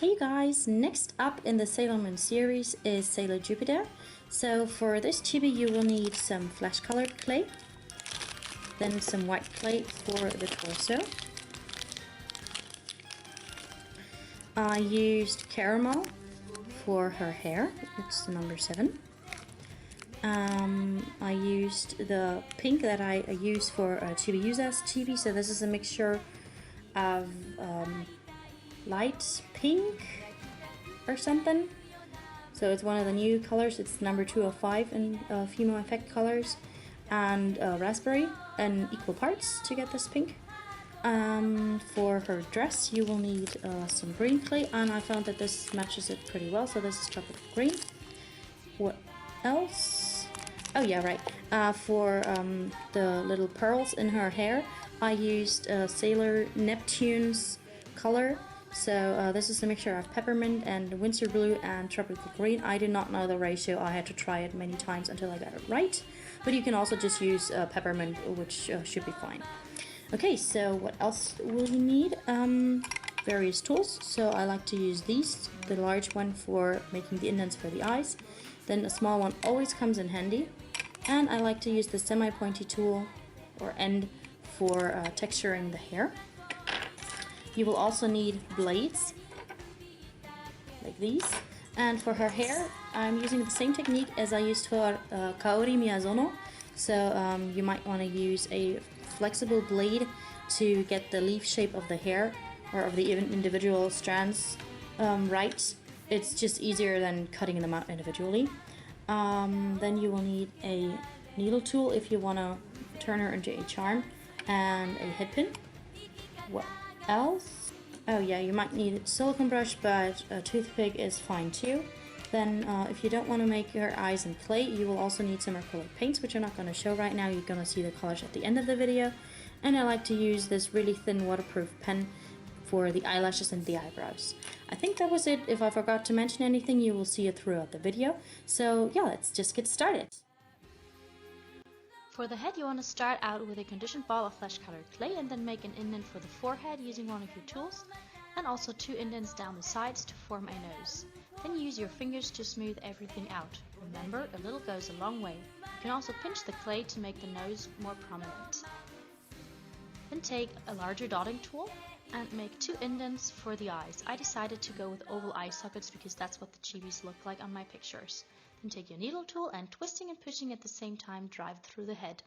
Hey guys, next up in the Sailor Moon series is Sailor Jupiter. So for this chibi you will need some flash colored clay, then some white clay for the torso. I used caramel for her hair, it's the number 7. I used the pink that I use for Chibi Yuza's chibi, so this is a mixture of light pink or something. So it's one of the new colors, it's number 205 in female effect colors, and raspberry in equal parts to get this pink. For her dress you will need some green clay, and I found that this matches it pretty well, so this is tropical green. What else? Oh yeah, right. For the little pearls in her hair I used Sailor Neptune's color. So this is a mixture of peppermint and Windsor blue and tropical green. I do not know the ratio, I had to try it many times until I got it right. But you can also just use peppermint, which should be fine. Okay, so what else will you need? Various tools. So I like to use these, the large one for making the indents for the eyes. Then a small one always comes in handy. And I like to use the semi-pointy tool or end for texturing the hair. You will also need blades, like these. And for her hair, I'm using the same technique as I used for Kaori Miyazono. So you might want to use a flexible blade to get the leaf shape of the hair or of the individual strands right. It's just easier than cutting them out individually. Then you will need a needle tool if you want to turn her into a charm, and a head pin. What else? Oh yeah, you might need a silicone brush, but a toothpick is fine too. Then if you don't want to make your eyes in clay, you will also need some acrylic paints, which I'm not going to show right now. You're going to see the colors at the end of the video. And I like to use this really thin waterproof pen for the eyelashes and the eyebrows. I think that was it. If I forgot to mention anything, you will see it throughout the video. So yeah, let's just get started. For the head, you want to start out with a conditioned ball of flesh colored clay and then make an indent for the forehead using one of your tools, and also 2 indents down the sides to form a nose. Then use your fingers to smooth everything out. Remember, a little goes a long way. You can also pinch the clay to make the nose more prominent. Then take a larger dotting tool and make 2 indents for the eyes. I decided to go with oval eye sockets because that's what the chibis look like on my pictures. Then take your needle tool and twisting and pushing at the same time, drive through the head.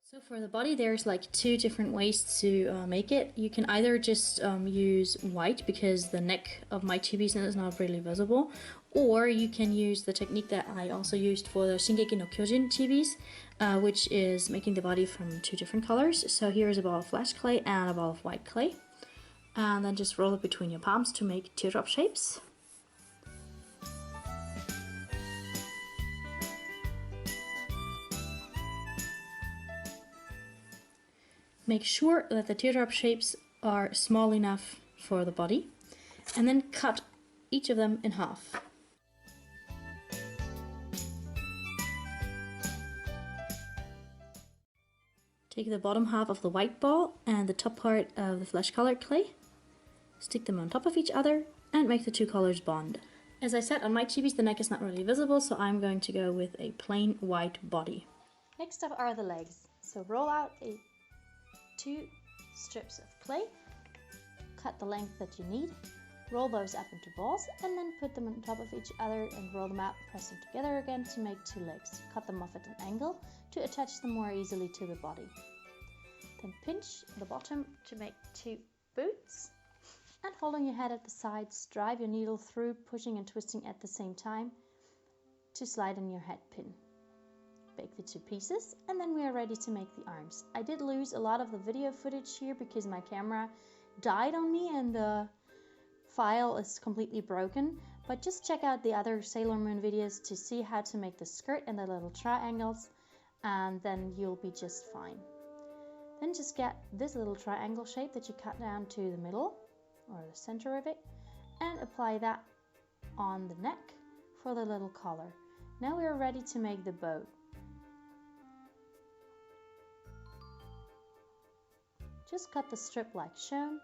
So for the body, there's like 2 different ways to make it. You can either just use white because the neck of my chibis is not really visible, or you can use the technique that I also used for the Shingeki no Kyojin chibis, which is making the body from 2 different colors. So here's a ball of flash clay and a ball of white clay. And then just roll it between your palms to make teardrop shapes. Make sure that the teardrop shapes are small enough for the body, and then cut each of them in half. Take the bottom half of the white ball and the top part of the flesh colored clay, stick them on top of each other, and make the 2 colors bond. As I said, on my chibis the neck is not really visible, so I'm going to go with a plain white body. Next up are the legs. So roll out 2 strips of clay, cut the length that you need, roll those up into balls, and then put them on top of each other and roll them out, press them together again to make 2 legs. Cut them off at an angle to attach them more easily to the body. Then pinch the bottom to make 2 boots, and holding your head at the sides, drive your needle through, pushing and twisting at the same time to slide in your head pin. Bake the 2 pieces, and then we are ready to make the arms. I did lose a lot of the video footage here because my camera died on me and the file is completely broken, but just check out the other Sailor Moon videos to see how to make the skirt and the little triangles, and then you'll be just fine. Then just get this little triangle shape that you cut down to the middle or the center of it, and apply that on the neck for the little collar. Now we are ready to make the bow. Just cut the strip like shown,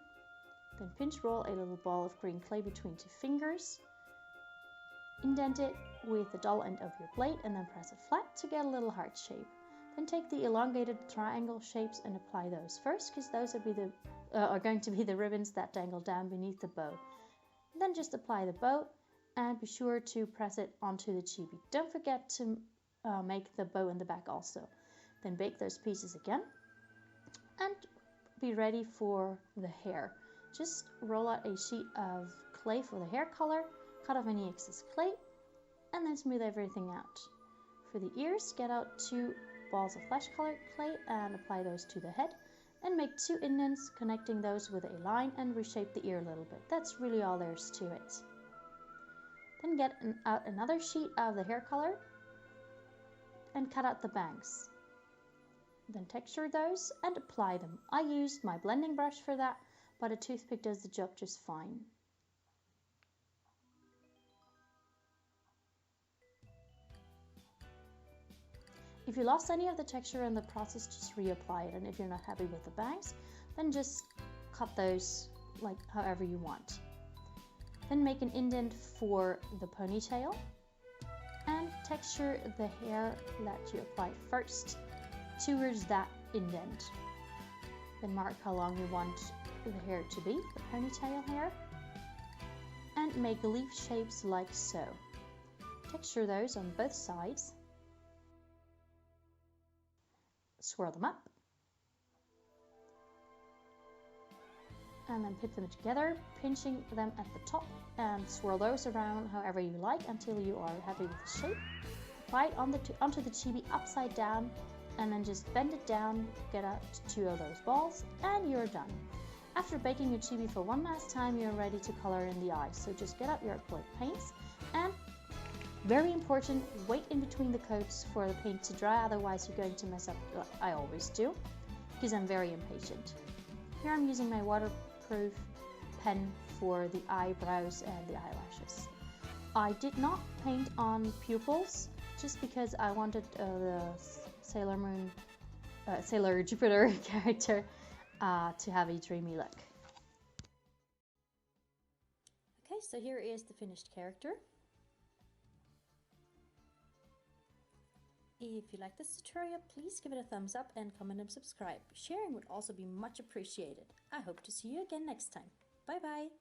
Then pinch roll a little ball of green clay between two fingers. Indent it with the dull end of your blade and then press it flat to get a little heart shape. Then take the elongated triangle shapes and apply those first, because those are going to be the ribbons that dangle down beneath the bow. And then just apply the bow and be sure to press it onto the chibi. Don't forget to make the bow in the back also. Then bake those pieces again and be ready for the hair. Just roll out a sheet of clay for the hair color, cut off any excess clay, and then smooth everything out. For the ears, get out 2 balls of flesh colored clay and apply those to the head, and make 2 indents connecting those with a line and reshape the ear a little bit. That's really all there is to it. Then get out another sheet of the hair color and cut out the bangs. Then texture those and apply them. I used my blending brush for that, but a toothpick does the job just fine. If you lost any of the texture in the process, just reapply it. And if you're not happy with the bangs, then just cut those like however you want. Then make an indent for the ponytail and texture the hair that you applied first towards that indent. Then mark how long you want the hair to be, the ponytail hair, and make leaf shapes like so. Texture those on both sides. Swirl them up and then put them together, pinching them at the top, and swirl those around however you like until you are happy with the shape. Apply it onto the chibi upside down and then just bend it down, get out 2 of those balls, and you're done. After baking your chibi for one last time, you're ready to color in the eyes. So just get out your acrylic paints and, very important, wait in between the coats for the paint to dry, otherwise you're going to mess up, I always do, because I'm very impatient. Here I'm using my waterproof pen for the eyebrows and the eyelashes. I did not paint on pupils, just because I wanted the Sailor Jupiter character to have a dreamy look. Okay, so here is the finished character. If you like this tutorial, please give it a thumbs up and comment and subscribe. Sharing would also be much appreciated. I hope to see you again next time. Bye bye!